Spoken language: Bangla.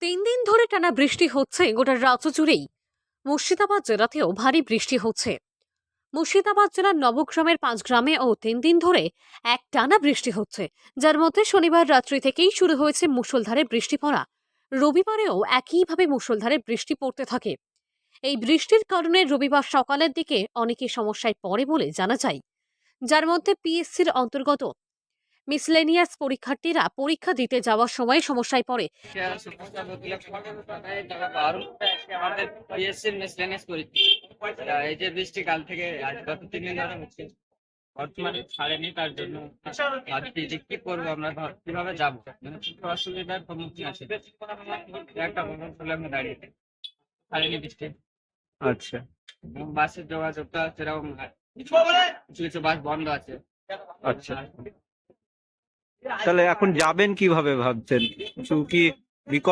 দিন ধরে টানা বৃষ্টি হচ্ছে গোটা রাজ্য জুড়েই। মুর্শিদাবাদ জেলাতেও ভারী বৃষ্টি হচ্ছে। মুর্শিদাবাদ জেলার নবগ্রামের 5 গ্রামে ও 3 দিন ধরে এক টানা বৃষ্টি হচ্ছে, যার মধ্যে শনিবার রাত্রি থেকেই শুরু হয়েছে মুষলধারে বৃষ্টি পড়া। রবিবারেও একইভাবে মুষলধারে বৃষ্টি পড়তে থাকে। এই বৃষ্টির কারণে রবিবার সকালের দিকে অনেকে সমস্যায় পড়ে বলে জানা যায়, যার মধ্যে পিএসসির অন্তর্গত মিসলেনিয়াস পরীক্ষার্থীরা পরীক্ষা দিতে যাওয়ার সময় সমস্যায় পড়ে। সমস্যা বলতে যারা বারোটা আজকে আমাদের পিএসসির মিসলেনিয়াস পরীক্ষা। এই যে বৃষ্টি কাল থেকে আজ গত 3 দিন ধরে হচ্ছে, বর্তমানে ছাড়েনি, তার জন্য ভাবছি যে কি করবো, আমরা কিভাবে যাবো, মানে খুব অসুবিধার সম্মুখীন আছে। একটা ভবন খুলে আমরা দাঁড়িয়ে ছাড়েনি বৃষ্টি। আচ্ছা, এবং বাসের যোগাযোগটা সেরকম কিছু কিছু বাস বন্ধ আছে। আচ্ছা। তাহলে এখন যাবেন কিভাবে ভাবছেন? কিছু কি বিকল্প